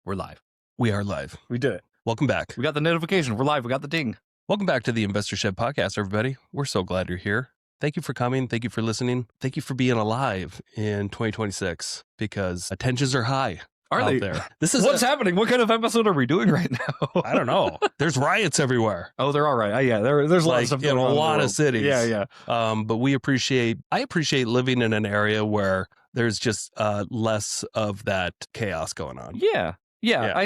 We're live. We are live. We did it. Welcome back. We got the notification. We're live. We got the ding. Welcome back to the Investor Shed podcast, everybody. We're so glad you're here. Thank you for coming. Thank you for listening. Thank you for being alive in 2026 because tensions are high out there. This is what's happening. What kind of episode are we doing right now? I don't know. There's riots everywhere. Oh, they're all right. Yeah, there's a lot of stuff in going on a lot in the of world. cities. Yeah. But I appreciate living in an area where there's just less of that chaos going on. Yeah.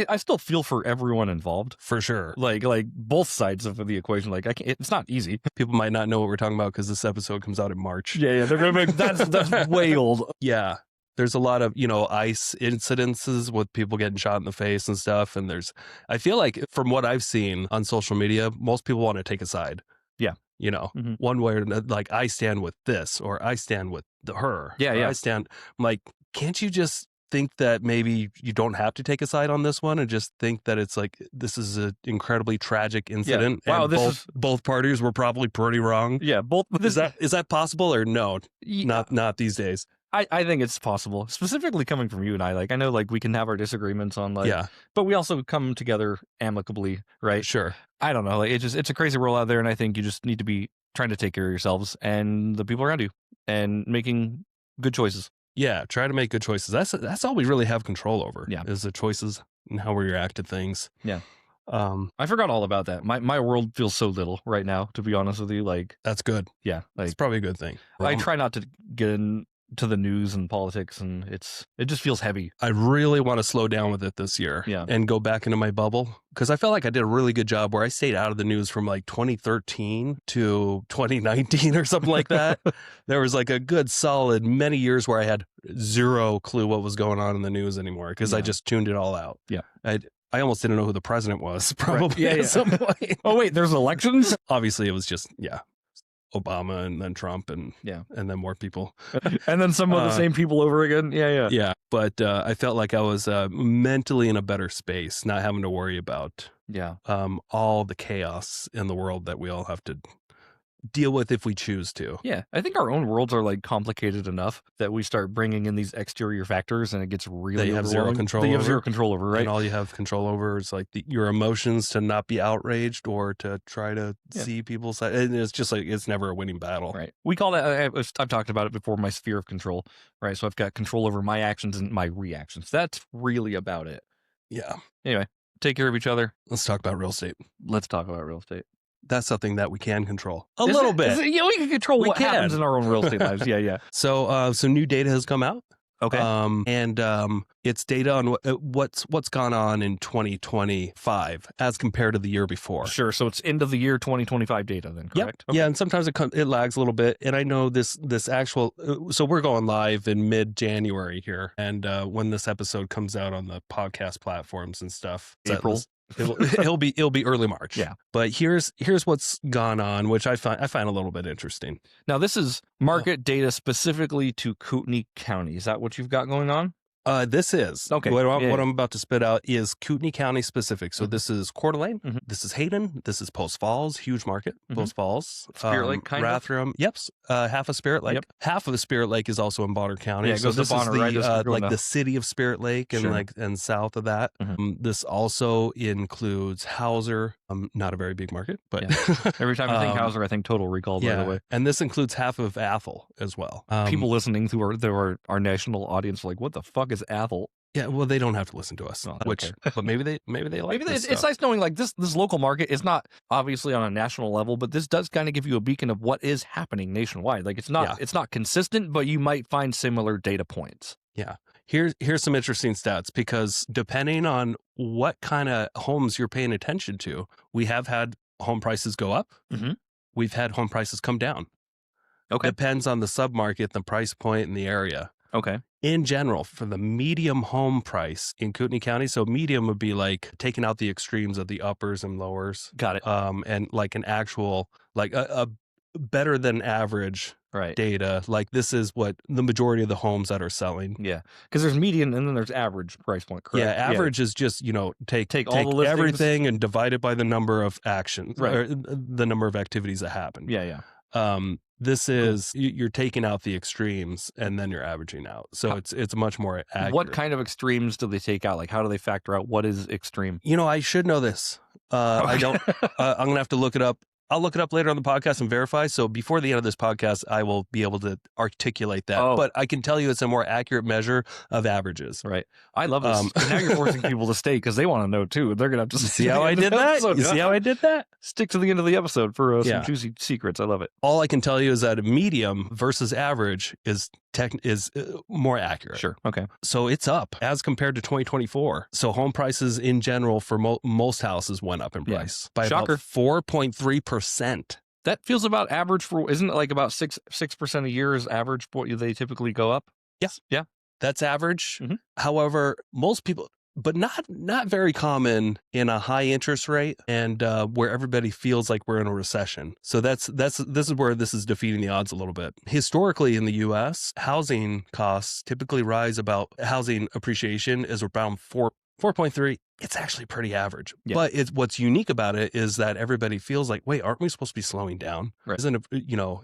I still feel for everyone involved. For sure. Like both sides of the equation. Like it's not easy. People might not know what we're talking about because this episode comes out in March. Yeah. They're gonna make that's way old. Yeah. There's a lot of, ICE incidences with people getting shot in the face and stuff. And I feel like from what I've seen on social media, most people want to take a side. Yeah. One way or another, like I stand with this or I stand with her. Yeah. I'm like, can't you just think that maybe you don't have to take a side on this one and just think that it's like this is an incredibly tragic incident? Yeah. Wow, and both parties were probably pretty wrong. Yeah, both. Is that possible or no? Not these days. I think it's possible, specifically coming from you and I. Like I know, like we can have our disagreements on, like, but we also come together amicably, right? Sure. I don't know, like it's a crazy world out there, and I think you just need to be trying to take care of yourselves and the people around you, and making good choices. Yeah, try to make good choices. That's all we really have control over. Yeah, is the choices and how we react to things. Yeah. I forgot all about that. My world feels so little right now, to be honest with you. Like that's good. Yeah, like it's probably a good thing. I try not to get into the news and politics, and it just feels heavy. I really want to slow down with it this year. Yeah. And go back into my bubble because I felt like I did a really good job where I stayed out of the news from like 2013 to 2019 or something like that. There was like a good solid many years where I had zero clue what was going on in the news anymore because I just tuned it all out. Yeah. I almost didn't know who the president was probably at some point. Oh wait, there's elections? Obviously it was just Obama and then Trump and then more people. And then some of the same people over again. Yeah. But I felt like I was mentally in a better space, not having to worry about all the chaos in the world that we all have to deal with if we choose to. Yeah. I think our own worlds are like complicated enough that we start bringing in these exterior factors and it gets really you have zero control You have zero control over, right? And all you have control over is like your emotions to not be outraged or to try to see people's side. And it's just like, it's never a winning battle. Right. We call that, I've talked about it before, my sphere of control, right? So I've got control over my actions and my reactions. That's really about it. Yeah. Anyway, take care of each other. Let's talk about real estate. Let's talk about real estate. That's something that we can control a little bit. We can control what happens in our own real estate lives. Yeah. So new data has come out. Okay. And it's data on what's gone on in 2025 as compared to the year before. Sure. So it's end of the year 2025 data then, correct? Yep. Okay. Yeah, and sometimes it lags a little bit. And I know this actual. So we're going live in mid-January here, and when this episode comes out on the podcast platforms and stuff, April. It'll be early March. Yeah. But here's what's gone on, which I find a little bit interesting. Now this is market data specifically to Kootenai County. Is that what you've got going on? This is okay. What I'm about to spit out is Kootenai County specific. So this is Coeur d'Alene, this is Hayden, this is Post Falls, huge market. Post Falls, Spirit Lake, kind Rathdrum. of. Yep, half of Spirit Lake. Yep. Half of the Spirit Lake is also in Bonner County. Yeah, it goes so this to Bonner, is right? like the city of Spirit Lake and Sure. and south of that. This also includes Hauser. Not a very big market, but every time I think Hauser, I think Total Recall. By the way, and this includes half of Athol as well. People listening to our national audience are like, what the fuck is Athol? Yeah, well, they don't have to listen to us, but maybe they like this stuff. It's nice knowing like this local market is not obviously on a national level, but this does kind of give you a beacon of what is happening nationwide. Like it's not consistent, but you might find similar data points. Yeah. Here's some interesting stats because depending on what kind of homes you're paying attention to, we have had home prices go up. We've had home prices come down. Okay. Depends on the submarket, the price point, and the area. Okay. In general, for the medium home price in Kootenai County, so medium would be like taking out the extremes of the uppers and lowers. Got it. And like an actual, like a better than average data. Like this is what the majority of the homes that are selling. Yeah. Because there's median and then there's average price point, correct? Yeah. Average is just, take all the everything and divide it by the number of actions, or the number of activities that happen. Yeah. This is you're taking out the extremes and then you're averaging out. So it's much more accurate. What kind of extremes do they take out? Like, how do they factor out what is extreme? I should know this. I don't. I'm going to have to look it up. I'll look it up later on the podcast and verify. So before the end of this podcast, I will be able to articulate that. Oh. But I can tell you it's a more accurate measure of averages. Right. I love this. Now you're forcing people to stay because they want to know too. They're going to have to see how I did that? You see how I did that? Stick to the end of the episode for some juicy secrets. I love it. All I can tell you is that a medium versus average is more accurate. Sure. Okay. So it's up as compared to 2024. So home prices in general for most houses went up in price by Shocker. about 4.3%. That feels about average for, isn't it like about 6% a year is average what they typically go up? Yes. Yeah. That's average. Mm-hmm. However, most people, but not very common in a high interest rate and where everybody feels like we're in a recession. So this is where this is defeating the odds a little bit. Historically in the U.S., housing costs typically rise about housing appreciation is around 4.3. It's actually pretty average. Yeah. But what's unique about it is that everybody feels like, wait, aren't we supposed to be slowing down? Right. Isn't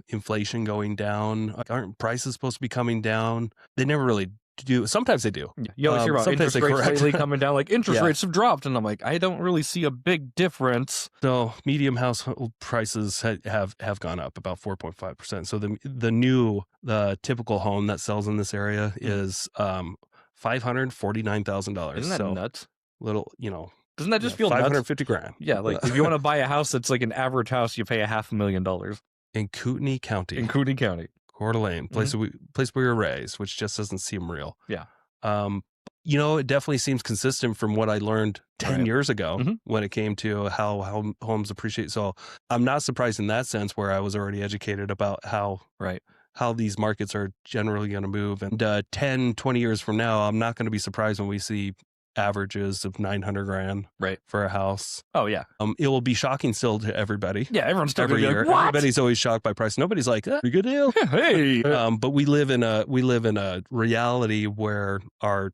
inflation going down? Aren't prices supposed to be coming down? They never really do. Sometimes they do. Yeah. You always hear about interest rates lately coming down, like interest rates have dropped. And I'm like, I don't really see a big difference. So medium household prices have gone up about 4.5%. So the typical home that sells in this area is $549,000. Isn't that nuts? Little, doesn't that just feel nuts? $550,000. Yeah, like if you want to buy a house that's like an average house, you pay $500,000 in Kootenai County. Coeur d'Alene, place where we were raised, which just doesn't seem real. Yeah. It definitely seems consistent from what I learned 10 years ago when it came to how homes appreciate. So I'm not surprised in that sense, where I was already educated about how these markets are generally going to move. And 10, 20 years from now, I'm not going to be surprised when we see averages of $900,000 for a house. Oh yeah. It will be shocking still to everybody. Yeah, everyone's still every year. Like, what? Everybody's always shocked by price. Nobody's like, pretty good deal. Hey. But we live in a reality where our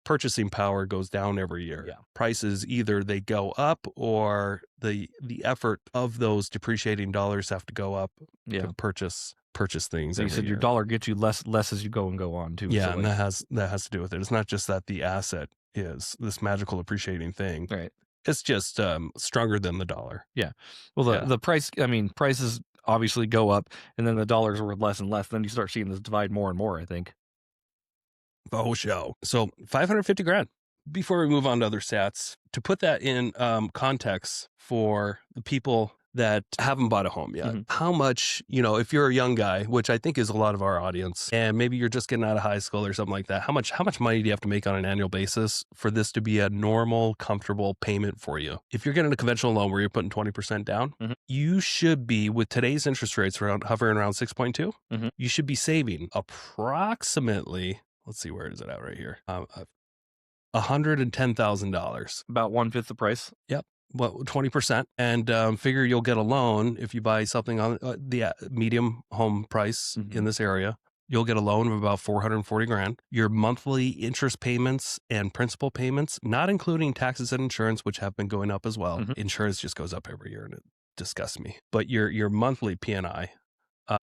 purchasing power goes down every year. Yeah. Prices either they go up or the effort of those depreciating dollars have to go up to purchase things. So you said your dollar gets you less as you go on too. Yeah, so and that has to do with it. It's not just that the asset is this magical appreciating thing. Right. It's just stronger than the dollar. Yeah. Well, the price. I mean, prices obviously go up, and then the dollars are worth less and less. Then you start seeing this divide more and more, I think. Oh, show. So $550,000. Before we move on to other stats, to put that in context for the people that haven't bought a home yet, how much, if you're a young guy, which I think is a lot of our audience, and maybe you're just getting out of high school or something like that, how much money do you have to make on an annual basis for this to be a normal, comfortable payment for you? If you're getting a conventional loan where you're putting 20% down, you should be, with today's interest rates hovering around 6.2, you should be saving approximately, let's see, where is it at right here? $110,000. About 1/5 the price. Yep. Well, 20%, and figure you'll get a loan if you buy something on the medium home price in this area. You'll get a loan of about $440,000. Your monthly interest payments and principal payments, not including taxes and insurance, which have been going up as well. Insurance just goes up every year, and it disgusts me. But your monthly P&I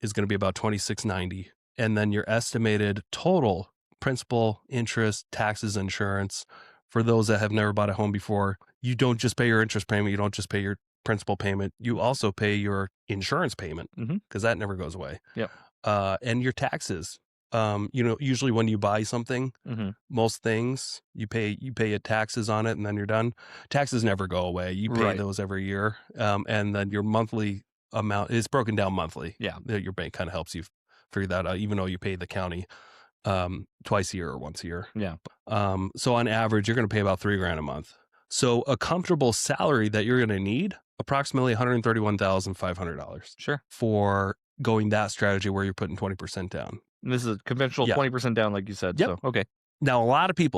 is going to be about $2,690, and then your estimated total principal, interest, taxes, insurance. For those that have never bought a home before, you don't just pay your interest payment. You don't just pay your principal payment. You also pay your insurance payment because that never goes away. Yep. And your taxes. Usually when you buy something, most things you pay taxes on it, and then you're done. Taxes never go away. You pay those every year, and then your monthly amount is broken down monthly. Yeah, your bank kind of helps you figure that out, even though you pay the county twice a year or once a year. Yeah. So on average, you're going to pay about $3,000 a month. So a comfortable salary that you're going to need approximately $131,500. Sure. For going that strategy where you're putting 20% down. And this is a conventional 20% down, like you said. Yep. So, okay. Now,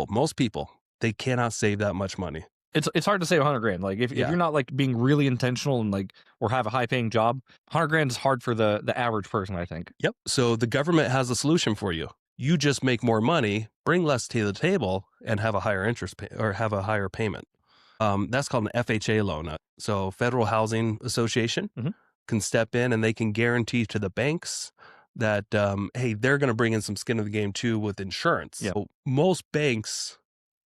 most people, they cannot save that much money. It's hard to save $100,000. Like if you're not like being really intentional and like, or have a high paying job, $100,000 is hard for the average person, I think. Yep. So the government has a solution for you. You just make more money, bring less to the table, and have a higher have a higher payment. That's called an FHA loan. So Federal Housing Association can step in and they can guarantee to the banks that, hey, they're going to bring in some skin in the game too with insurance. Yeah. So most banks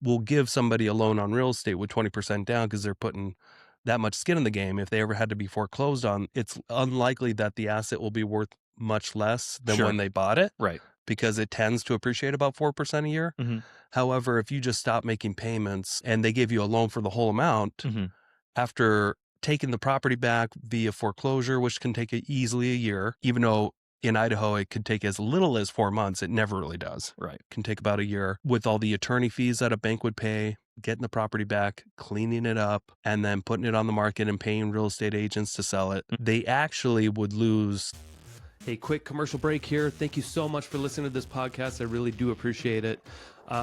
will give somebody a loan on real estate with 20% down because they're putting that much skin in the game. If they ever had to be foreclosed on, it's unlikely that the asset will be worth much less than when they bought it. Right. Because it tends to appreciate about 4% a year. Mm-hmm. However, if you just stop making payments and they give you a loan for the whole amount, after taking the property back via foreclosure, which can take easily a year, even though in Idaho it could take as little as 4 months, it never really does. Right. It can take about a year with all the attorney fees that a bank would pay, getting the property back, cleaning it up, and then putting it on the market and paying real estate agents to sell it. They actually would lose. Hey, quick commercial break here. Thank you so much for listening to this podcast. I really do appreciate it.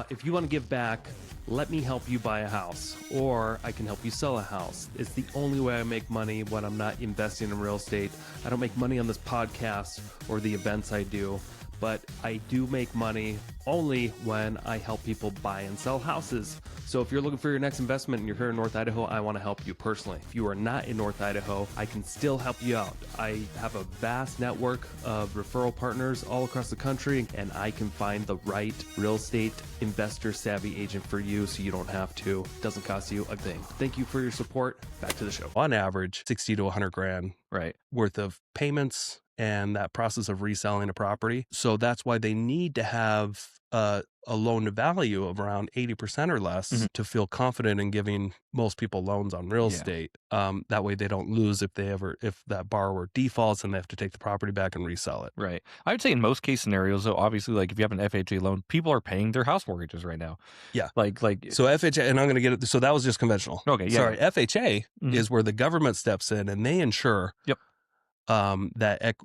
If you want to give back, let me help you buy a house, or I can help you sell a house. It's the only way I make money when I'm not investing in real estate. I don't make money on this podcast or the events I do, but I do make money only when I help people buy and sell houses. So if you're looking for your next investment and you're here in North Idaho, I want to help you personally. If you are not in North Idaho, I can still help you out. I have a vast network of referral partners all across the country, and I can find the right real estate investor savvy agent for you so you don't have to. It doesn't cost you a thing. Thank you for your support. Back to the show. On average, 60 to 100 grand worth of payments and that process of reselling a property. So that's why they need to have a loan to value of around 80% or less to feel confident in giving most people loans on real estate. That way they don't lose if that borrower defaults and they have to take the property back and resell it. Right. I would say in most case scenarios, though, obviously, like if you have an FHA loan, people are paying their house mortgages right now. Yeah. Like so FHA, and I'm going to get it. So that was just conventional. Okay. Yeah. Sorry. FHA is where the government steps in and they insure. That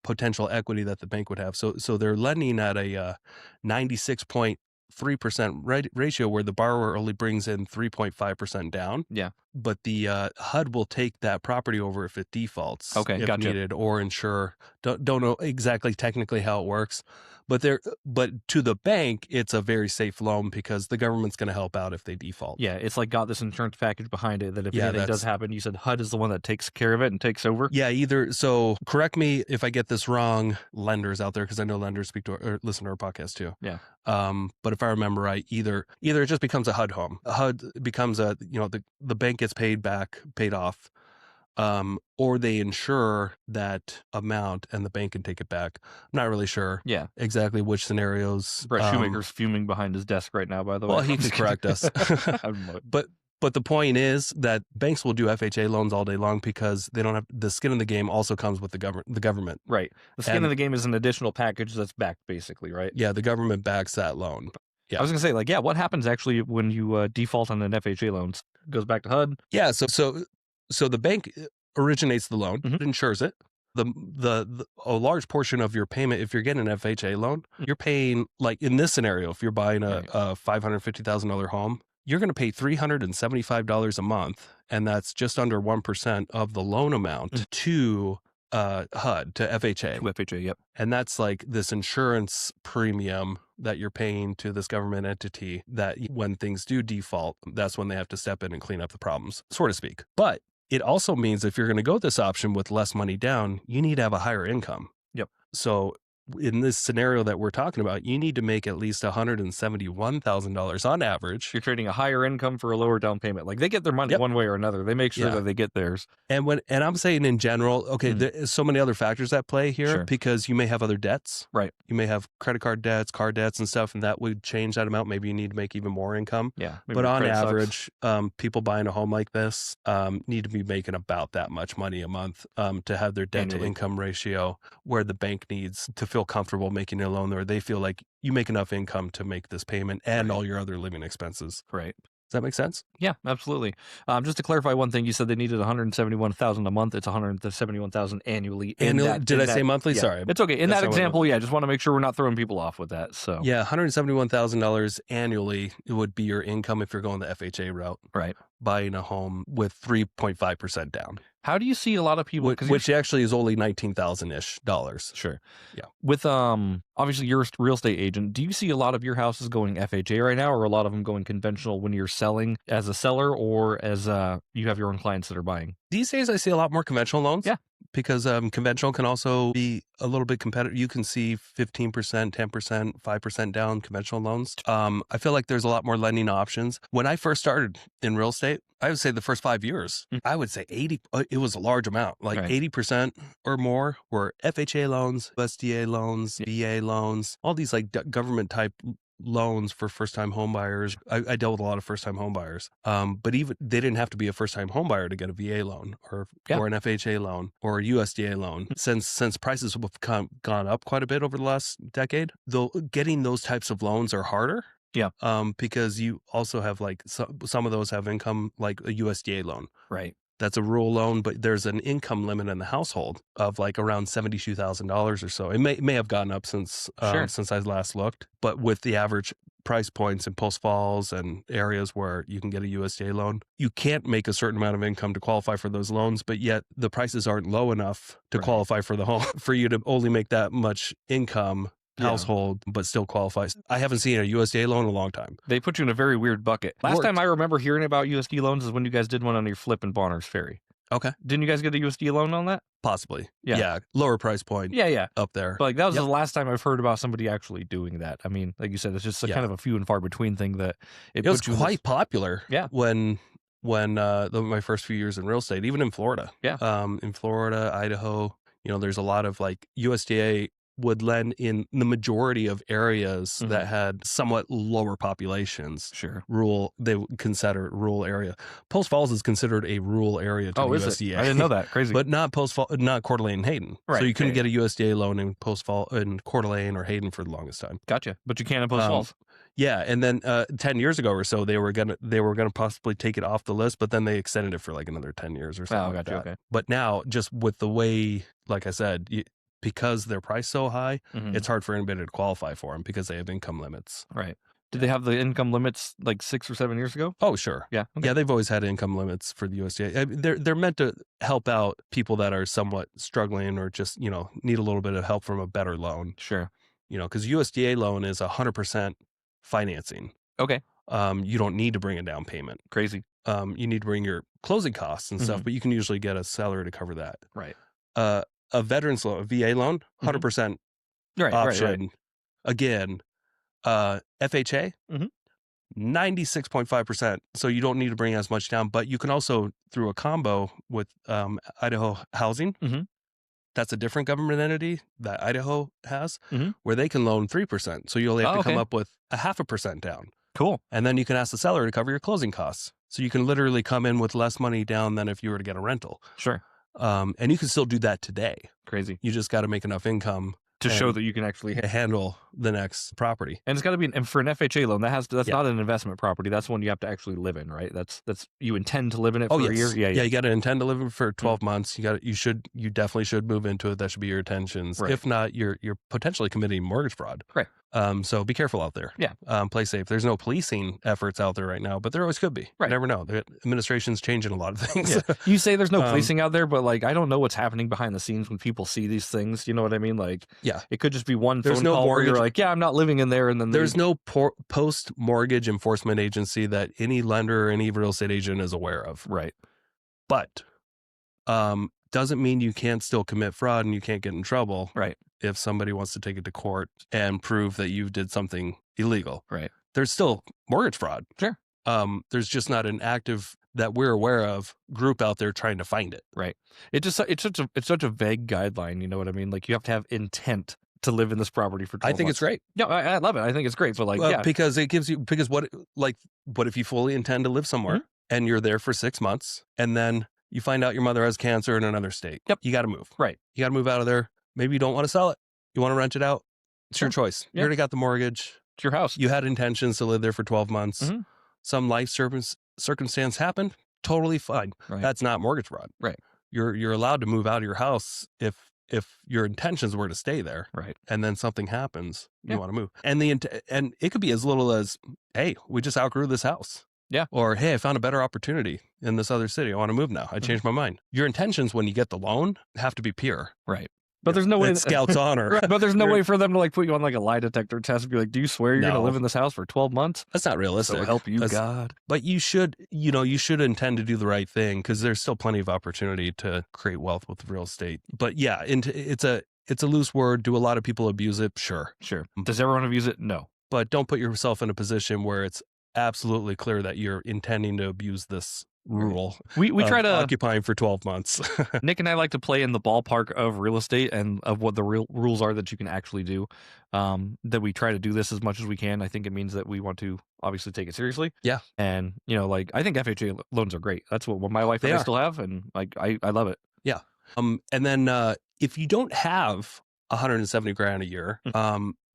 potential equity that the bank would have. So they're lending at a 96.3% ratio where the borrower only brings in 3.5% down. Yeah. But the HUD will take that property over if it defaults. Okay, if needed, or insure. Don't know exactly technically how it works. But to the bank, it's a very safe loan because the government's going to help out if they default. Yeah, it's like got this insurance package behind it that if anything does happen, you said HUD is the one that takes care of it and takes over? Yeah, so correct me if I get this wrong, lenders out there, because I know lenders speak to or listen to our podcast too. Yeah. But if I remember right, either it just becomes a HUD home. A HUD becomes the bank gets paid off. Or they insure that amount and the bank can take it back. I'm not really sure exactly which scenarios. Brett Shoemaker's fuming behind his desk right now, by the way. Well, he can correct us. But the point is that banks will do FHA loans all day long because they don't have the skin in the game also comes with the government. Right. The skin in the game is an additional package that's backed basically, right? Yeah, the government backs that loan. Yeah. I was going to say, what happens actually when you default on an FHA loan? It goes back to HUD? Yeah, so the bank originates the loan, insures it. A large portion of your payment, if you're getting an FHA loan, you're paying, like in this scenario, if you're buying a $550,000 home, you're going to pay $375 a month, and that's just under 1% of the loan amount to HUD, to FHA. To FHA, yep. And that's like this insurance premium that you're paying to this government entity that when things do default, that's when they have to step in and clean up the problems, so to speak. But it also means if you're going to go this option with less money down, you need to have a higher income. Yep. So in this scenario that we're talking about, you need to make at least $171,000 on average. You're trading a higher income for a lower down payment. Like they get their money one way or another. They make sure that they get theirs. And I'm saying in general, there's so many other factors at play here because you may have other debts. Right. You may have credit card debts, car debts and stuff, and that would change that amount. Maybe you need to make even more income. Yeah. But on average, people buying a home like this need to be making about that much money a month to have their debt to income ratio where the bank needs to feel comfortable making a loan, or they feel like you make enough income to make this payment and all your other living expenses. Right. Does that make sense? Yeah, absolutely. Just to clarify one thing, you said they needed $171,000 a month. It's $171,000 annually. Did I say monthly? Yeah, Sorry. It's okay. In that example, just want to make sure we're not throwing people off with that. So yeah, $171,000 annually would be your income if you're going the FHA route. Right. Buying a home with 3.5% down. How do you see a lot of people? Which actually is only $19,000-ish. Sure. Yeah. With obviously you're a real estate agent. Do you see a lot of your houses going FHA right now, or a lot of them going conventional when you're selling as a seller, or as you have your own clients that are buying? These days, I see a lot more conventional loans. Yeah. because conventional can also be a little bit competitive. You can see 15%, 10%, 5% down conventional loans. I feel like there's a lot more lending options. When I first started in real estate, I would say the first 5 years, I would say 80, it was a large amount, like 80% or more were FHA loans, USDA loans, VA loans, all these like government type loans for first-time home buyers. I dealt with a lot of first-time home buyers, but even they didn't have to be a first-time home buyer to get a VA loan or an FHA loan or a USDA loan. Since prices have gone up quite a bit over the last decade, though, getting those types of loans are harder. Yeah. Because you also have like some of those have income, like a USDA loan. Right. That's a rural loan, but there's an income limit in the household of like around $72,000 or so. It may have gone up since I last looked, but with the average price points in Post Falls and areas where you can get a USDA loan, you can't make a certain amount of income to qualify for those loans, but yet the prices aren't low enough to qualify for the home for you to only make that much income household, but still qualifies. I haven't seen a USDA loan in a long time. They put you in a very weird bucket. Last time I remember hearing about USD loans is when you guys did one on your flip in Bonners Ferry. Okay. Didn't you guys get a USD loan on that? Possibly. Yeah. Lower price point. Yeah. Up there. But like that was the last time I've heard about somebody actually doing that. I mean, like you said, it's just kind of a few and far between thing that it was quite popular. Yeah. When my first few years in real estate, even in Florida. Yeah. In Florida, Idaho, there's a lot of like USDA would lend in the majority of areas that had somewhat lower populations. Sure. Rural, they would consider it rural area. Post Falls is considered a rural area to the USDA. I didn't know that. Crazy. But not not Coeur d'Alene and Hayden. Right. So you couldn't get a USDA loan in Coeur d'Alene or Hayden for the longest time. Gotcha. But you can in Post Falls. Yeah, and then 10 years ago or so, they were gonna possibly take it off the list, but then they extended it for like another 10 years or something. Oh, gotcha. Okay. But now, just with the way, like I said, because they're priced so high, it's hard for anybody to qualify for them because they have income limits. Right. Did they have the income limits like 6 or 7 years ago? Oh, sure. Yeah. Okay. Yeah, they've always had income limits for the USDA. They're meant to help out people that are somewhat struggling or just, need a little bit of help from a better loan. Sure. Because USDA loan is 100% financing. Okay. You don't need to bring a down payment. Crazy. You need to bring your closing costs and stuff, but you can usually get a salary to cover that. Right. A veteran's loan, a VA loan, 100% option. Right. Again, FHA, 96.5%. So you don't need to bring as much down, but you can also, through a combo with Idaho Housing, that's a different government entity that Idaho has, where they can loan 3%. So you only have to come up with 0.5% down. Cool. And then you can ask the seller to cover your closing costs. So you can literally come in with less money down than if you were to get a rental. Sure. And you can still do that today. Crazy. You just got to make enough income to show that you can actually handle the next property. And it's got to be for an FHA loan. That's not an investment property. That's one you have to actually live in, right? That's you intend to live in it for a year. Yeah. You got to intend to live in it for 12 months. You definitely should move into it. That should be your intentions. Right. If not, you're potentially committing mortgage fraud. Right. So be careful out there. Yeah. Play safe. There's no policing efforts out there right now, but there always could be. Right. You never know. The administration's changing a lot of things. Yeah. You say there's no policing out there, but like I don't know what's happening behind the scenes when people see these things. You know what I mean? Like, it could just be one phone call where you're like, I'm not living in there, and then there's no post mortgage enforcement agency that any lender or any real estate agent is aware of. Right. But doesn't mean you can't still commit fraud and you can't get in trouble. Right. If somebody wants to take it to court and prove that you did something illegal. Right. There's still mortgage fraud. Sure. There's just not an active that we're aware of group out there trying to find it. Right. It's such a vague guideline. You know what I mean? Like you have to have intent to live in this property for 12 months. I think it's great. Yeah, I love it. I think it's great. But because it gives you, what if you fully intend to live somewhere and you're there for 6 months and then you find out your mother has cancer in another state. Yep. You got to move. Right. You got to move out of there. Maybe you don't want to sell it. You want to rent it out. It's your choice. You already got the mortgage. It's your house. You had intentions to live there for 12 months. Some life circumstance happened. Totally fine. Right. That's not mortgage fraud. Right. You're allowed to move out of your house if your intentions were to stay there. Right. And then something happens, you want to move. And and it could be as little as, hey, we just outgrew this house. Yeah. Or, hey, I found a better opportunity in this other city. I want to move now. I changed my mind. Your intentions when you get the loan have to be pure. Right. But there's no way That's Scout's honor. Right, but there's no way for them to like put you on like a lie detector test and be like, do you swear you're going to live in this house for 12 months? That's not realistic. So help you God. But you should intend to do the right thing, because there's still plenty of opportunity to create wealth with real estate. But yeah, it's a loose word. Do a lot of people abuse it? Sure. Does everyone abuse it? No. But don't put yourself in a position where it's absolutely clear that you're intending to abuse this rule. We try to occupying for 12 months. Nick and I like to play in the ballpark of real estate and of what the real rules are that you can actually do. That we try to do this as much as we can. I think it means that we want to obviously take it seriously. Yeah. And like I think FHA loans are great. That's what my wife and I still have, and like I love it. Yeah. And then if you don't have 170 grand a year,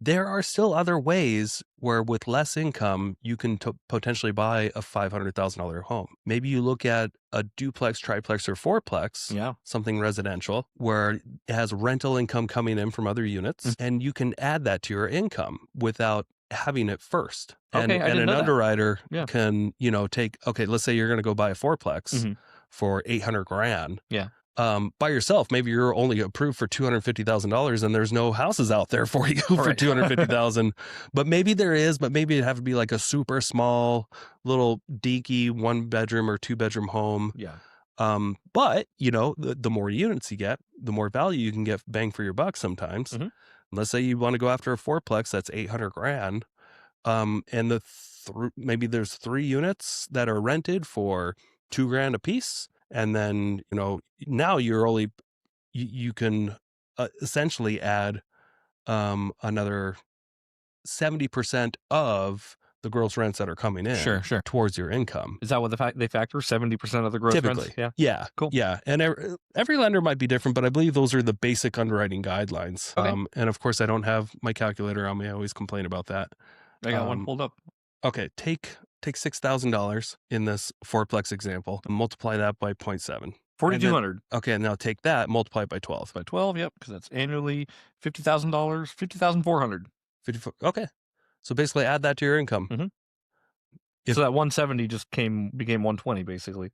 there are still other ways where with less income, you can potentially buy a $500,000 home. Maybe you look at a duplex, triplex, or fourplex, something residential, where it has rental income coming in from other units, and you can add that to your income without having it first. And an underwriter can, take, let's say you're going to go buy a fourplex for 800 grand. Yeah. By yourself, maybe you're only approved for $250,000 and there's no houses out there for you for $250,000. But maybe there is, but maybe it'd have to be like a super small little dinky 1-bedroom or 2-bedroom home. Yeah. But the more units you get, the more value you can get bang for your buck sometimes. Let's say you want to go after a fourplex, that's 800 grand. And maybe there's 3 units that are rented for $2 grand a piece. And then, now you're only, you can essentially add another 70% of the gross rents that are coming in towards your income. Is that what they factor? 70% of the gross Typically, rents? Yeah. Cool. Yeah. And every lender might be different, but I believe those are the basic underwriting guidelines. Okay. And of course, I don't have my calculator on me. I always complain about that. I got one pulled up. Okay. Take $6,000 in this fourplex example and multiply that by 0.7. 4,200. Okay, now take that, multiply it by 12. By 12, yep, because that's annually $50,000, $50,400. Okay, so basically add that to your income. So that 170 just became 120 basically.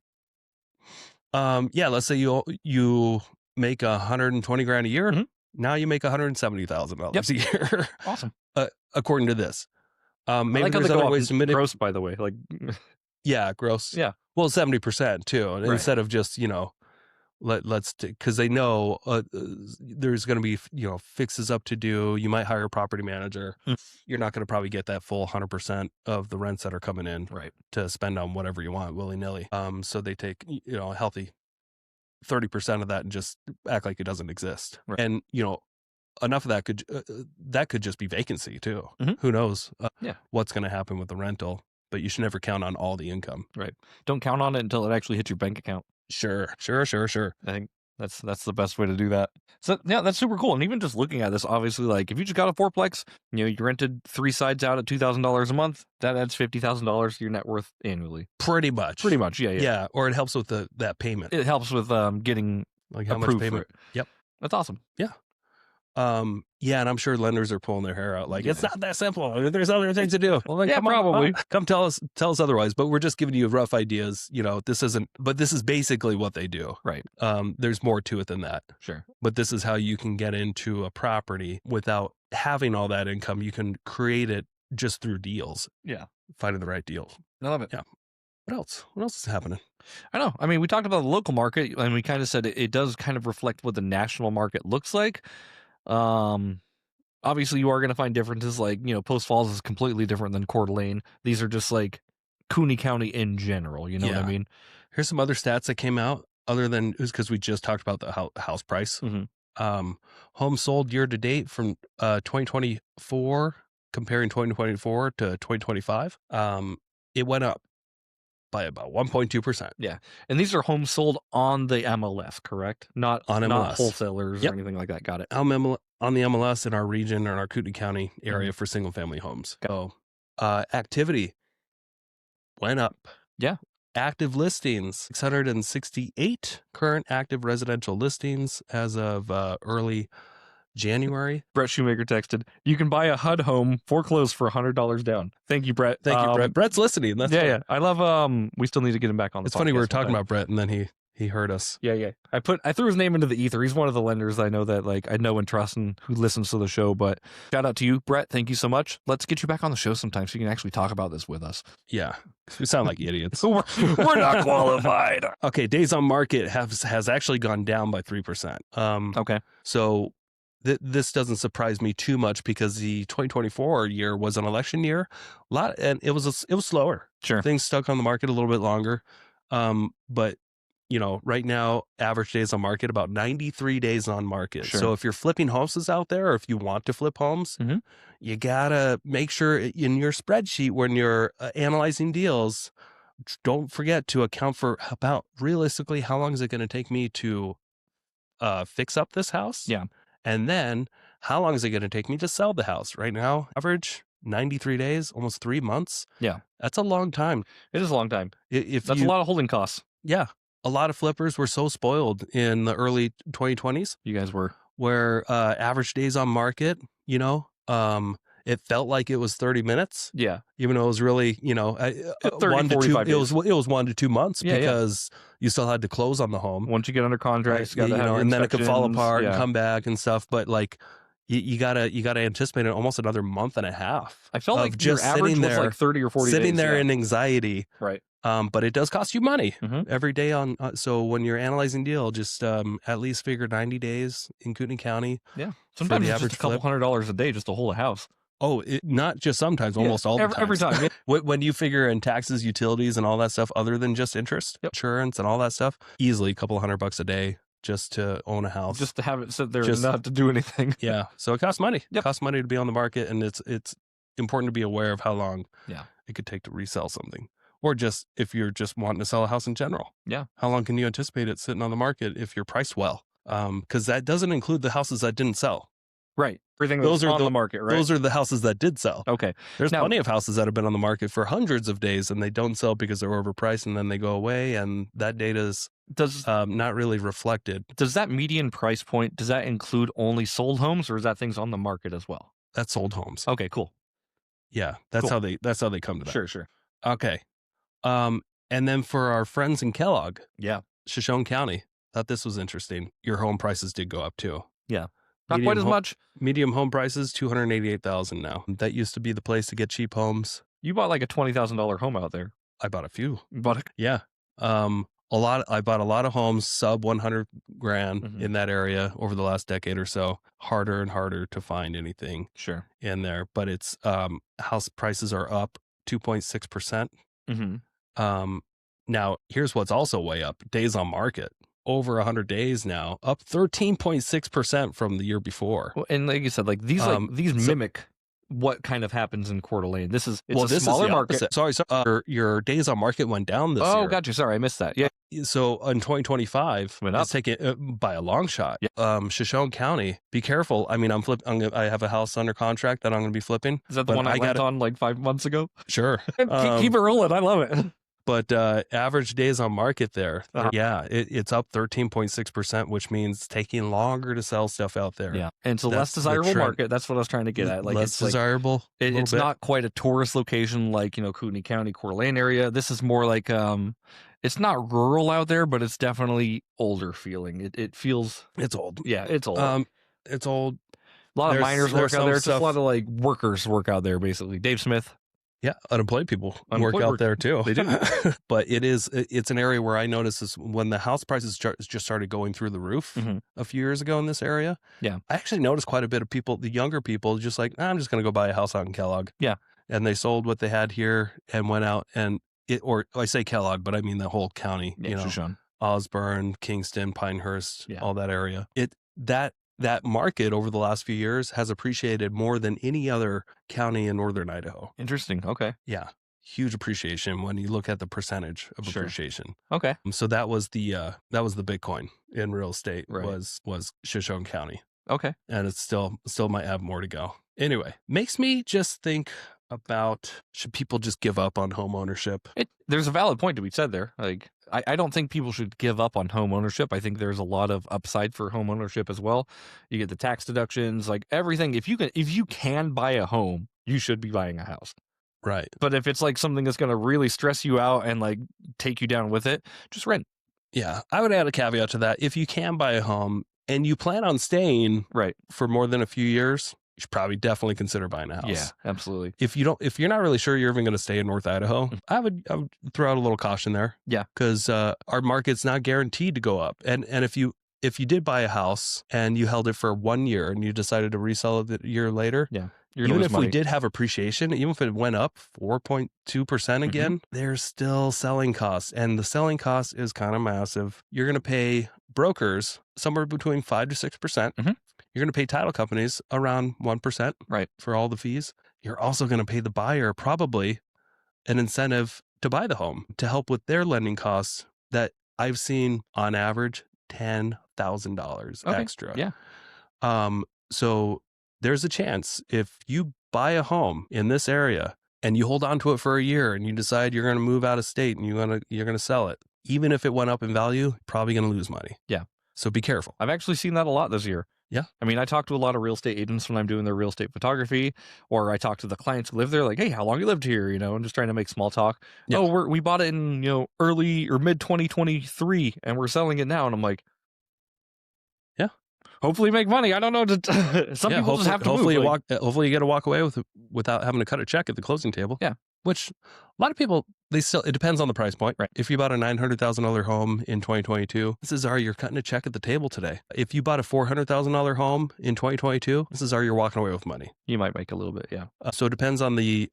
Yeah, let's say you make 120 grand a year. Now you make $170,000 a year. Awesome. According to this. Maybe like there's other ways to manipulate. Gross, by the way. Yeah, gross. Yeah. Well, 70% too. And instead of just, let's, because they know there's going to be, fixes up to do. You might hire a property manager. You're not going to probably get that full 100% of the rents that are coming in to spend on whatever you want willy nilly. So they take, a healthy 30% of that and just act like it doesn't exist. Right. And, enough of that could just be vacancy too. Who knows what's going to happen with the rental, but you should never count on all the income. Right. Don't count on it until it actually hits your bank account. Sure. I think that's the best way to do that. So yeah, that's super cool. And even just looking at this, obviously, like if you just got a fourplex, you rented 3 sides out at $2,000 a month, that adds $50,000 to your net worth annually. Pretty much. Yeah. Yeah. Or it helps with that payment. It helps with getting like how much payment. Yep. That's awesome. Yeah. Yeah, and I'm sure lenders are pulling their hair out. Like, it's not that simple. There's other things to do. Well, then probably. Come tell us otherwise. But we're just giving you rough ideas. This is basically what they do. Right. There's more to it than that. Sure. But this is how you can get into a property without having all that income. You can create it just through deals. Yeah. Finding the right deal. I love it. Yeah. What else? What else is happening? I know. I mean, we talked about the local market, and we kind of said it does kind of reflect what the national market looks like. Obviously you are going to find differences, like, Post Falls is completely different than Coeur d'Alene. These are just like Kootenai County in general. You know what I mean? Here's some other stats that came out other than, because we just talked about the house price. Homes sold year to date from 2024, comparing 2024 to 2025. It went up by about 1.2%. Yeah. And these are homes sold on the MLS, correct? Not on MLS. Not wholesalers or anything like that. Got it. On the MLS in our region or in our Kootenai County area for single family homes. So activity went up. Yeah. Active listings, 668 current active residential listings as of early January. Brett Shoemaker texted, "You can buy a HUD home foreclosed for $100 down." Thank you, Brett. Thank you, Brett. Brett's listening. That's yeah. I love. We still need to get him back on the podcast. It's funny we were talking about Brett, and then he He heard us. Yeah. I threw his name into the ether. He's one of the lenders I know that I know and trust and who listens to the show. But shout out to you, Brett. Thank you so much. Let's get you back on the show sometime so you can actually talk about this with us. Yeah. We sound like idiots. we're not qualified. Okay. Days on market has actually gone down by 3%. Okay. So this doesn't surprise me too much because the 2024 year was an election year. And it was slower. Sure. Things stuck on the market a little bit longer. But right now, average days on market, about 93 days on market. Sure. So if you're flipping houses out there, or if you want to flip homes, you gotta make sure in your spreadsheet when you're analyzing deals, don't forget to account for about realistically how long is it going to take me to fix up this house? Yeah. And then how long is it going to take me to sell the house? Right now, average 93 days, almost 3 months. Yeah. That's a long time. It is a long time. That's a lot of holding costs. Yeah. A lot of flippers were so spoiled in the early 2020s. You guys were. Where average days on market, it felt like it was 30 minutes. Yeah. Even though it was really, 30, 1 to 2 45 days. It was 1 to 2 months Yeah, because you still had to close on the home. Once you get under contract, you gotta have your and then it could fall inspections. apart and Yeah. come back and stuff. But like you gotta anticipate almost another month and a half. I felt of like just your average sitting was there, like 30 or 40 sitting days. there Yeah. in anxiety. Right. But it does cost you money Mhm. every day on. So when you're analyzing deal, just at least figure 90 days in Kootenai County. Yeah. Sometimes the it's average just a couple flip. $100 a day just to hold a house. Oh, not just sometimes, Yeah, almost all the time. every time. Yeah. When you figure in taxes, utilities, and all that stuff, other than just interest, insurance, and all that stuff, easily a couple $100 a day just to own a house. Just to have it sit there and not to do anything. Yeah. So it costs money. Yep. It costs money to be on the market, and it's important to be aware of how long Yeah. it could take to resell something. Or just if you're just wanting to sell a house in general. Yeah. How long can you anticipate it sitting on the market if you're priced well? Because that doesn't include the houses that didn't sell. Right. Everything that's on the market, right? Those are the houses that did sell. Okay. There's plenty of houses that have been on the market for hundreds of days and they don't sell because they're overpriced and then they go away, and that data is not really reflected. Does that median price point, does that include only sold homes, or is that things on the market as well? That's sold homes. Okay, cool. Yeah, that's Cool. how they come to that. Sure. Okay. And then for our friends in Kellogg, Yeah. Shoshone County, thought this was interesting. Your home prices did go up too. Yeah. Not quite as much. Medium home prices, $288,000 now. That used to be the place to get cheap homes. You bought like a $20,000 home out there. I bought a few. You bought a Yeah. I bought a lot of homes sub 100 grand in that area over the last decade or so. Harder and harder to find anything Sure. in there, but it's house prices are up 2.6%. Now here's what's also way up: days on market. Over 100 days now, up 13.6% from the year before. Well, and like you said, like these mimic what kind of happens in Coeur d'Alene. It's a smaller market. Sorry, your days on market went down this year. Oh, gotcha. Sorry, I missed that. Yeah. So in 2025, Went up. it's taken by a long shot. Yeah. Shoshone County, be careful. I mean, I have a house under contract that I'm going to be flipping. Is that the one I went on like 5 months ago? Sure. Keep it rolling. I love it. But average days on market there, it's up 13.6%, which means taking longer to sell stuff out there. Yeah, and it's a less desirable market. That's what I was trying to get at. Like less desirable. It's not quite a tourist location like Kootenai County, Coeur d'Alene area. This is more like it's not rural out there, but it's definitely older feeling. It feels it's old. Yeah, it's old. It's old. A lot of miners work out there. It's just a lot of like workers work out there. Basically, Dave Smith. Yeah, unemployed people work out there too. They do. But it's an area where I noticed this when the house prices just started going through the roof a few years ago in this area. Yeah. I actually noticed quite a bit of people, the younger people, just like, I'm just going to go buy a house out in Kellogg. Yeah. And they sold what they had here and went out or I say Kellogg, but I mean the whole county, Shoshone. Osborne, Kingston, Pinehurst, all that area. That market over the last few years has appreciated more than any other county in northern Idaho. Interesting. Okay. Yeah. Huge appreciation when you look at the percentage of appreciation. Okay. So that was the Bitcoin in real estate Right. was Shoshone County. Okay. And it's still might have more to go. Anyway, makes me just think about, should people just give up on home ownership? There's a valid point to be said there. Like, I don't think people should give up on home ownership. I think there's a lot of upside for home ownership as well. You get the tax deductions, like everything. If you can buy a home, you should be buying a house. Right. But if it's like something that's going to really stress you out and like take you down with it, just rent. Yeah. I would add a caveat to that. If you can buy a home and you plan on staying Right. for more than a few years, you should probably definitely consider buying a house. Yeah, absolutely. If you're not really sure you're even going to stay in North Idaho, Mhm. I would throw out a little caution there. Yeah. Because our market's not guaranteed to go up. And if you did buy a house and you held it for 1 year and you decided to resell it a year later, Yeah. even if we did have appreciation, even if it went up 4.2% again, there's still selling costs. And the selling cost is kind of massive. You're going to pay brokers somewhere between 5 to 6%. Mhm. You're going to pay title companies around 1%, right, for all the fees. You're also going to pay the buyer probably an incentive to buy the home to help with their lending costs that I've seen on average $10,000 extra. Yeah. So there's a chance if you buy a home in this area and you hold on to it for a year and you decide you're going to move out of state and you're going to sell it, even if it went up in value, you're probably going to lose money. Yeah. So be careful. I've actually seen that a lot this year. Yeah. I mean, I talk to a lot of real estate agents when I'm doing their real estate photography, or I talk to the clients who live there, like, hey, how long you lived here? I'm just trying to make small talk. Yeah. Oh, we bought it in, early or mid 2023 and we're selling it now. And I'm like, yeah, hopefully make money. I don't know. Some people just have to hopefully move. Hopefully you get to walk away without having to cut a check at the closing table. Yeah. Which a lot of people, it depends on the price point. Right. If you bought a $900,000 home in 2022, you're cutting a check at the table today. If you bought a $400,000 home in 2022, you're walking away with money. You might make a little bit, yeah. So it depends on the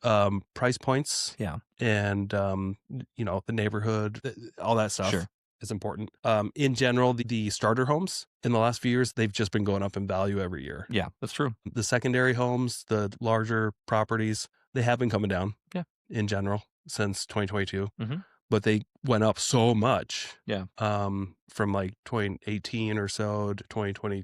price points. Yeah. And, the neighborhood, all that stuff. Sure. Is important. In general, the starter homes in the last few years, they've just been going up in value every year. Yeah, that's true. The secondary homes, the larger properties, they have been coming down. Yeah. In general, since 2022, Mhm. but they went up so much. Yeah. From like 2018 or so to 2020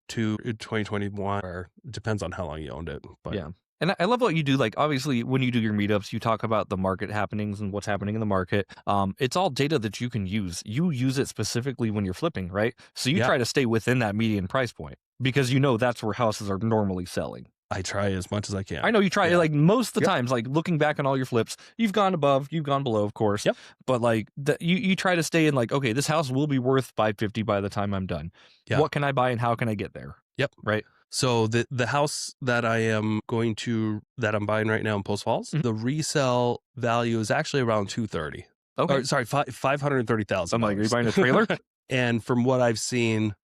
to 2021, or it depends on how long you owned it. But yeah. And I love what you do. Like, obviously, when you do your meetups, you talk about the market happenings and what's happening in the market. It's all data that you can use. You use it specifically when you're flipping, right? So you try to stay within that median price point because that's where houses are normally selling. I try as much as I can. I know you try, like, most of the times, like, looking back on all your flips, you've gone above, you've gone below, of course. Yep. But, like, you try to stay in, like, okay, this house will be worth $550 by the time I'm done. Yeah. What can I buy and how can I get there? Yep. Right. So the house that I'm buying right now in Post Falls, the resale value is actually around $230,000. Okay. Or, sorry, $530,000. I'm like, are you buying a trailer? And from what I've seen,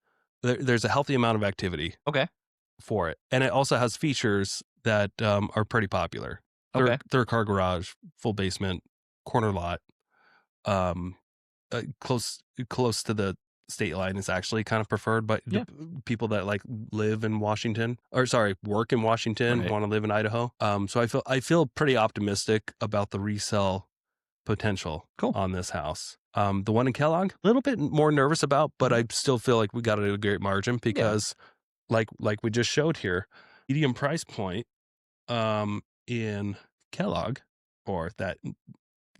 there's a healthy amount of activity. Okay. For it, and it also has features that are pretty popular. Third car garage, full basement, corner lot, close to the state line is actually kind of preferred by people that like work in Washington, Right. want to live in Idaho. So I feel pretty optimistic about the resale potential on this house. The one in Kellogg, a little bit more nervous about, but I still feel like we got a great margin because like we just showed here, medium price point in Kellogg or that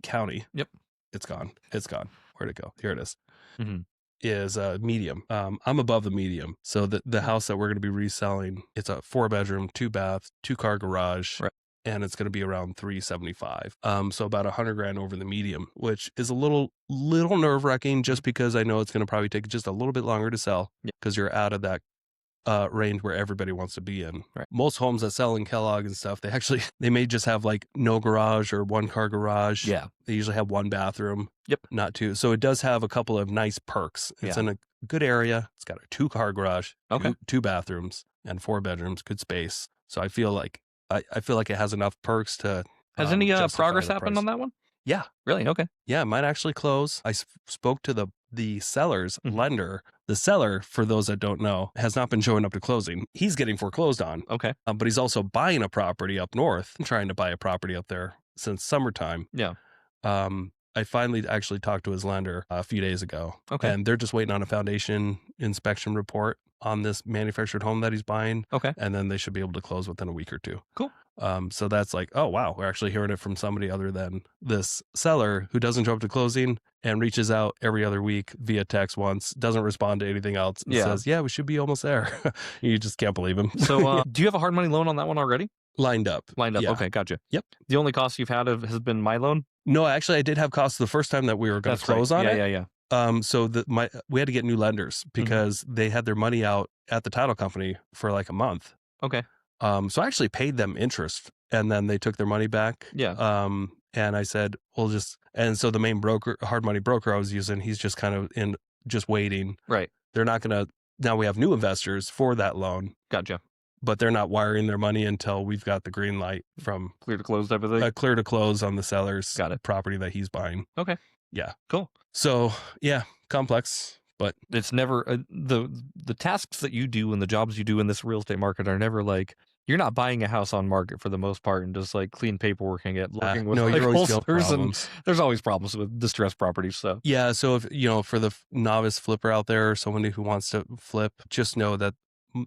county. Yep. It's gone. Where'd it go? Here it is. Mm-hmm. Is medium. I'm above the medium. So the house that we're going to be reselling, it's a 4-bedroom, 2-bath, 2-car garage. Right. And it's going to be around $375,000. So about $100,000 over the medium, which is a little nerve-wracking just because I know it's going to probably take just a little bit longer to sell because you're out of that range where everybody wants to be in. Right. Most homes that sell in Kellogg and stuff, they may just have like no garage or 1-car garage. Yeah. They usually have 1 bathroom. Yep. Not 2. So it does have a couple of nice perks. It's in a good area. It's got a 2-car garage, 2 bathrooms, and 4 bedrooms, good space. So I feel like it has enough perks to. Has any progress happened on that one? Yeah. Really? Okay. Yeah, it might actually close. I spoke to the seller's lender. The seller, for those that don't know, has not been showing up to closing. He's getting foreclosed on. Okay. But he's also buying a property up north and trying to buy a property up there since summertime. Yeah. I finally actually talked to his lender a few days ago. Okay. And they're just waiting on a foundation inspection report on this manufactured home that he's buying. Okay. And then they should be able to close within a week or 2. Cool. So that's like, oh, wow, we're actually hearing it from somebody other than this seller who doesn't show up to closing and reaches out every other week via text once, doesn't respond to anything else, and says, yeah, we should be almost there. You just can't believe him. So do you have a hard money loan on that one already? Lined up. Lined up. Yeah. Okay, gotcha. Yep. The only cost you've had has been my loan? No, actually, I did have costs the first time that we were going to close on it. Yeah. So we had to get new lenders because they had their money out at the title company for like a month. Okay. So I actually paid them interest, and then they took their money back. Yeah. And I said, and so the main broker, hard money broker I was using, he's just kind of just waiting. Right. They're not going to, now we have new investors for that loan. Gotcha. But they're not wiring their money until we've got the green light from clear to close type of thing. Clear to close on the seller's Got it. property that he's buying. Okay. Yeah. Cool. So yeah, complex, but it's never the tasks that you do and the jobs you do in this real estate market are never like, you're not buying a house on market for the most part and just like clean paperwork and working with like you're always wholesalers, and problems. there's always problems with distressed properties. So yeah, so if for the novice flipper out there, or somebody who wants to flip, just know that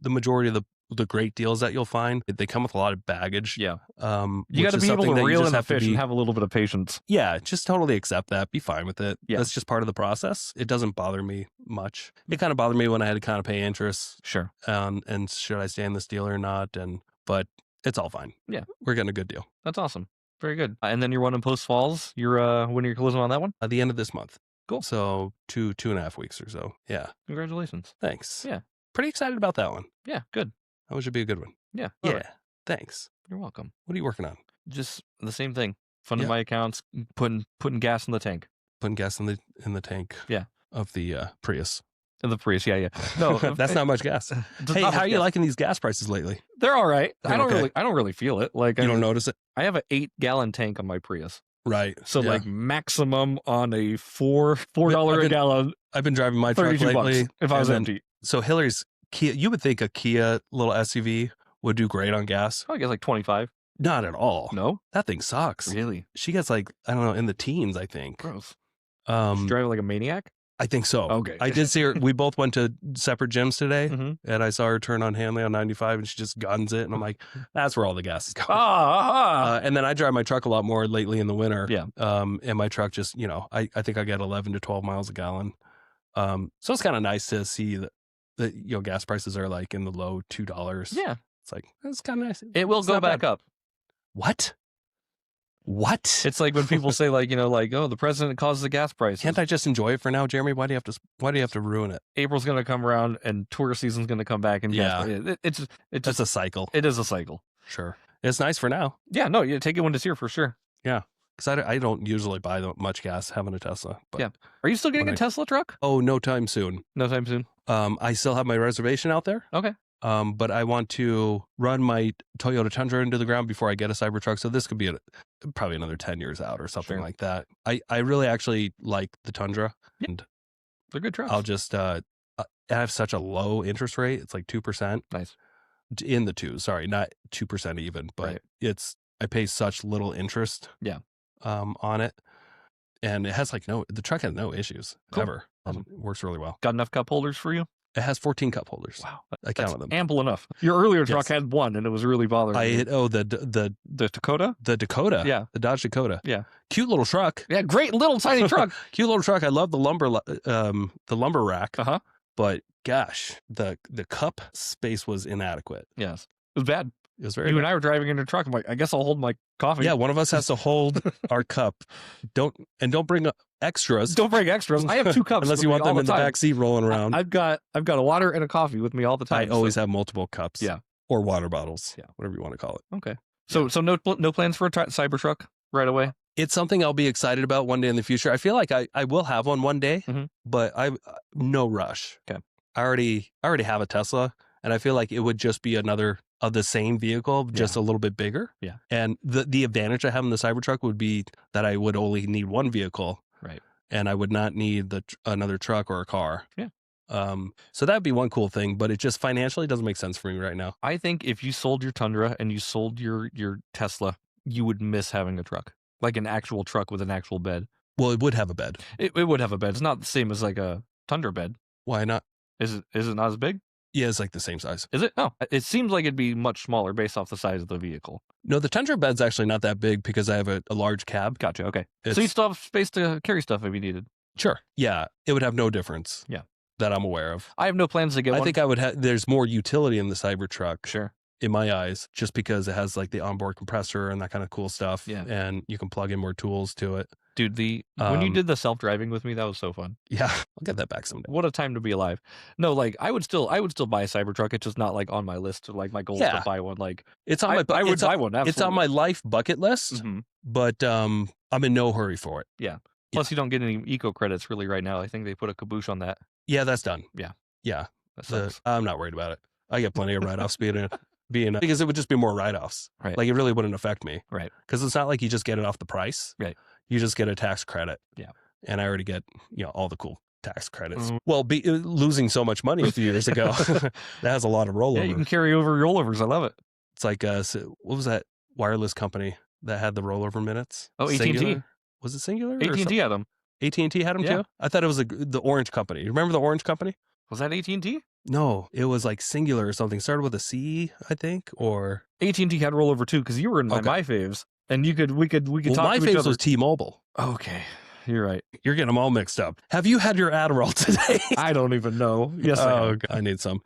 the majority of the great deals that you'll find, they come with a lot of baggage. Yeah. You got to be able to reel in the fish and have a little bit of patience. Yeah, just totally accept that. Be fine with it. Yeah. That's just part of the process. It doesn't bother me much. It kind of bothered me when I had to kind of pay interest. Sure. And should I stay in this deal or not? But it's all fine. Yeah. We're getting a good deal. That's awesome. Very good. And then you're one in Post Falls. You're when you're closing on that one? At the end of this month. Cool. So 2.5 weeks or so. Yeah. Congratulations. Thanks. Yeah. Pretty excited about that one. Yeah. Good. That one should be a good one. Yeah. Yeah. Right. Thanks. You're welcome. What are you working on? Just the same thing. Funding my accounts, putting gas in the tank. Putting gas in the tank. Yeah. Of the Prius. In the Prius, yeah. No, that's not much gas. Hey, how are you liking these gas prices lately? They're all right. I don't really feel it. Like you don't notice it. I have an 8-gallon tank on my Prius. Right. So like maximum on a $4 a gallon. I've been driving my truck lately. If I was empty. So Hillary's Kia. You would think a Kia little SUV would do great on gas. I guess like 25. Not at all. No, that thing sucks. Really? She gets like, I don't know, in the teens, I think. Gross. She's driving like a maniac? I think so. Okay. I did see her. We both went to separate gyms today, and I saw her turn on Hanley on 95, and she just guns it. And I'm like, that's where all the gas is going. And then I drive my truck a lot more lately in the winter. Yeah. And my truck just, I think I get 11 to 12 miles a gallon. So it's kind of nice to see that gas prices are like in the low $2. Yeah. It's like, it's kind of nice. It will go back up. What? It's like when people say like, oh, the president caused the gas prices. Can't I just enjoy it for now, Jeremy? Why do you have to ruin it? April's going to come around and tourist season's going to come back, and it's just a cycle. It is a cycle. Sure. It's nice for now. Yeah, no, you take it when it's here for sure. Yeah. Because I don't usually buy much gas having a Tesla. But yeah. Are you still getting a Tesla truck? Oh, no time soon. No time soon. I still have my reservation out there. Okay. But I want to run my Toyota Tundra into the ground before I get a Cybertruck. So this could be probably another 10 years out or something like that. I really actually like the Tundra. Yeah. And they're good trucks. I'll just, I have such a low interest rate. It's like 2%. Nice. In the twos, sorry, not 2% even, but I pay such little interest. Yeah. On it. And it has the truck has no issues ever. Awesome. It works really well. Got enough cup holders for you? It has 14 cup holders. Wow. I counted them. Ample enough. Your earlier truck had one, and it was really bothering me. The Dakota? The Dakota. Yeah. The Dodge Dakota. Yeah. Cute little truck. Yeah, great little tiny truck. Cute little truck. I love the lumber rack. Uh-huh. But gosh, the cup space was inadequate. Yes. It was bad. It was very You bad. and I were driving in a truck. I'm like, I guess I'll hold my coffee. Yeah, one of us has to hold our cup. Don't bring extras. Don't bring extras. I have 2 cups. Unless you want them in the back seat rolling around. I've got a water and a coffee with me all the time. I always have multiple cups. Yeah. Or water bottles. Yeah. Whatever you want to call it. Okay. So no plans for a Cybertruck right away? It's something I'll be excited about one day in the future. I feel like I will have one day, but no rush. Okay. I already have a Tesla, and I feel like it would just be another of the same vehicle, just a little bit bigger. Yeah. And the advantage of having the Cybertruck would be that I would only need one vehicle. Right. And I would not need another truck or a car. Yeah. So that'd be one cool thing, but it just financially doesn't make sense for me right now. I think if you sold your Tundra and you sold your Tesla, you would miss having a truck, like an actual truck with an actual bed. Well, it would have a bed. It would have a bed. It's not the same as like a Tundra bed. Why not? Is it not as big? Yeah, it's like the same size. Is it? Oh, it seems like it'd be much smaller based off the size of the vehicle. No, the Tundra bed's actually not that big because I have a large cab. Gotcha. Okay. So you still have space to carry stuff if you needed. Sure. Yeah, it would have no difference. Yeah. That I'm aware of. I have no plans to get one. I think I would have. There's more utility in the Cybertruck. Sure. in my eyes, just because it has like the onboard compressor and that kind of cool stuff. Yeah. And you can plug in more tools to it. Dude, when you did the self-driving with me, that was so fun. Yeah, I'll get that back someday. What a time to be alive. No, like I would still buy a Cybertruck. It's just not like on my list. Like my goal is to buy one. Like it's on my I would buy one. Absolutely. It's on my life bucket list, but I'm in no hurry for it. Yeah. Plus, you don't get any eco credits really right now. I think they put a caboose on that. Yeah, that's done. Yeah. That sucks. I'm not worried about it. I get plenty of write-offs being because it would just be more write-offs. Right. Like it really wouldn't affect me. Right. Because it's not like you just get it off the price. Right. You just get a tax credit. Yeah. And I already get, all the cool tax credits. Well, losing so much money a few years ago, that has a lot of rollover. Yeah, you can carry over rollovers. I love it. It's like, what was that wireless company that had the rollover minutes? Oh, AT&T. Singular? Was it Singular? AT&T had them. AT&T had them too? I thought it was the Orange Company. You remember the Orange Company? Was that AT&T? No, it was like Singular or something. Started with a C, I think, or AT&T had rollover too, because you were in my faves, and we could talk to each other. My faves was T-Mobile. Okay, you're right. You're getting them all mixed up. Have you had your Adderall today? I don't even know. Yes, I have. I need some.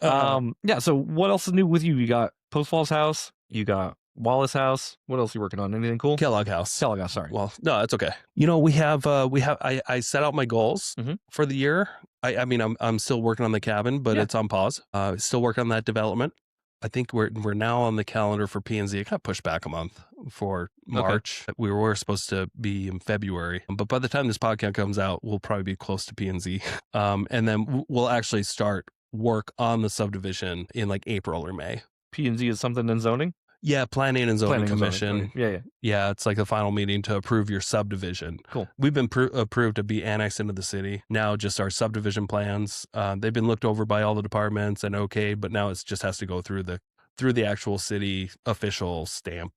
Yeah. So what else is new with you? You got Post Falls House. You got Wallace House. What else are you working on? Anything cool? Kellogg House. Kellogg House. Sorry. Well, no, it's okay. We have. I set out my goals for the year. I mean, I'm still working on the cabin, but it's on pause. Still working on that development. I think we're now on the calendar for P&Z. It got pushed back a month for March. Okay. We were supposed to be in February, but by the time this podcast comes out, we'll probably be close to P&Z. And then we'll actually start work on the subdivision in like April or May. P&Z is something in zoning? Yeah, Planning and Zoning Commission. Yeah. Yeah, it's like the final meeting to approve your subdivision. Cool. We've been approved to be annexed into the city. Now just our subdivision plans. They've been looked over by all the departments and okayed, but now it just has to go through the actual city official stamp,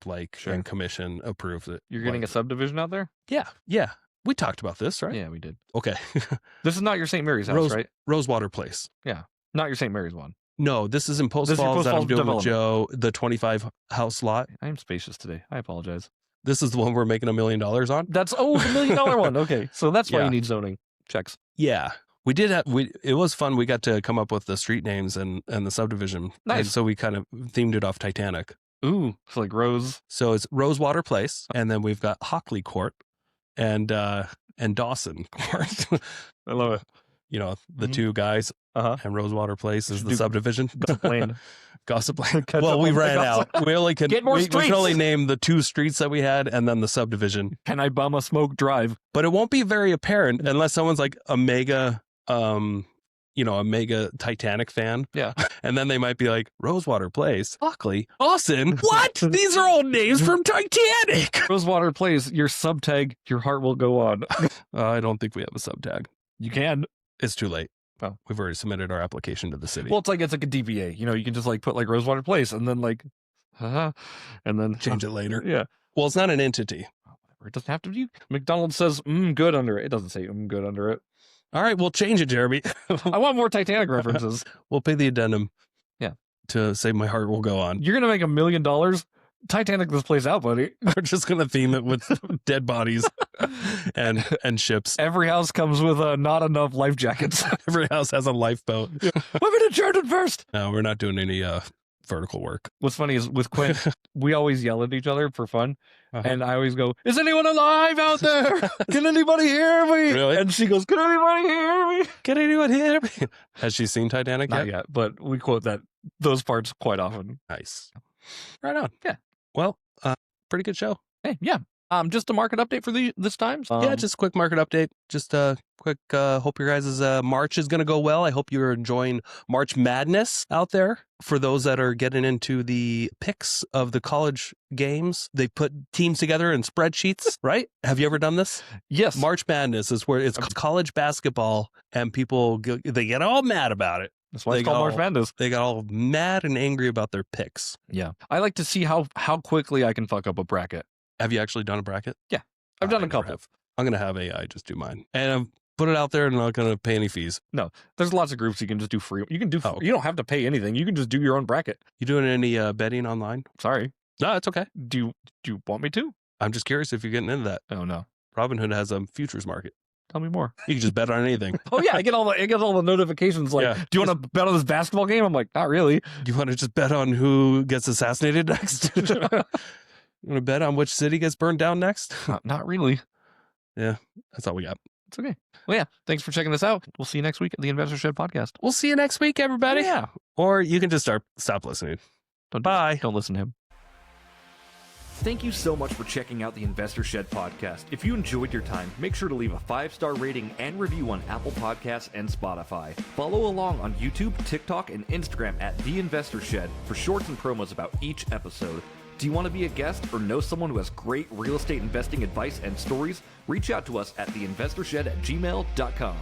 and commission approves it. You're getting a subdivision out there? Yeah. We talked about this, right? Yeah, we did. Okay. This is not your St. Mary's house, right? Rosewater Place. Yeah. Not your St. Mary's one. No, this is in Post Falls that I'm doing with Joe, the 25 house lot. I am spacious today. I apologize. This is the one we're making $1 million on. That's the $1 million one. Okay, so that's why you need zoning checks. Yeah, we did. It was fun. We got to come up with the street names and the subdivision. Nice. And so we kind of themed it off Titanic. Ooh, it's like Rose. So it's Rosewater Place, and then we've got Hockley Court, and Dawson Court. I love it. The two guys. And Rosewater Place is the subdivision. Gossip Lane. Gossip Lane. Well, we ran out. We only could get more streets. We could only name the two streets that we had and then the subdivision. Can I bum a smoke drive? But it won't be very apparent unless someone's like a mega Titanic fan. Yeah. And then they might be like, Rosewater Place, Hockley, Dawson. What? These are all names from Titanic. Rosewater Place, your subtag, your heart will go on. I don't think we have a subtag. You can. It's too late. Oh. We've already submitted our application to the city. Well, it's like a DBA. You can just put Rosewater Place and then and then change it later. Yeah. Well, it's not an entity. It doesn't have to be. McDonald's says good under it. It doesn't say good under it. All right, we'll change it, Jeremy. I want more Titanic references. We'll pay the addendum. Yeah. To say my heart will go on. You're going to make $1 million? Titanic this place out, buddy. We're just going to theme it with dead bodies and ships. Every house comes with not enough life jackets. Every house has a lifeboat. Yeah. Women in chartered first. No, we're not doing any vertical work. What's funny is with Quinn, we always yell at each other for fun. And I always go, is anyone alive out there? Can anybody hear me? Really? And she goes, can anybody hear me? Can anyone hear me? Has she seen Titanic Not yet, but we quote those parts quite often. Nice. Right on. Yeah. Well, pretty good show. Hey, yeah. Just a market update for this time. Yeah, just a quick market update. Just quick. Hope your guys' March is going to go well. I hope you're enjoying March Madness out there. For those that are getting into the picks of the college games, they put teams together in spreadsheets, right? Have you ever done this? Yes. March Madness is where it's college basketball, and people they get all mad about it. That's why it's called March Madness. They got all mad and angry about their picks. Yeah. I like to see how quickly I can fuck up a bracket. Have you actually done a bracket? Yeah. I've done a couple. I'm going to have AI just do mine. And I've put it out there and I'm not going to pay any fees. No. There's lots of groups you can just do free. You can do You don't have to pay anything. You can just do your own bracket. You doing any betting online? Sorry. No, it's okay. Do you want me to? I'm just curious if you're getting into that. Oh, no. Robinhood has a futures market. Tell me more. You can just bet on anything. Oh yeah, I get all the notifications like, Yeah. do you want to bet on this basketball game? I'm like, not really. Do you want to just bet on who gets assassinated next? You want to bet on which city gets burned down next? Not really. Yeah, that's all we got. It's okay. Well, yeah. Thanks for checking this out. We'll see you next week at the Investor Shed podcast. We'll see you next week, everybody. Yeah. Or you can just stop listening. Bye. Don't listen to him. Thank you so much for checking out the Investor Shed podcast. If you enjoyed your time, make sure to leave a 5-star rating and review on Apple Podcasts and Spotify. Follow along on YouTube, TikTok, and Instagram at The Investor Shed for shorts and promos about each episode. Do you want to be a guest or know someone who has great real estate investing advice and stories? Reach out to us at theinvestorshed@gmail.com.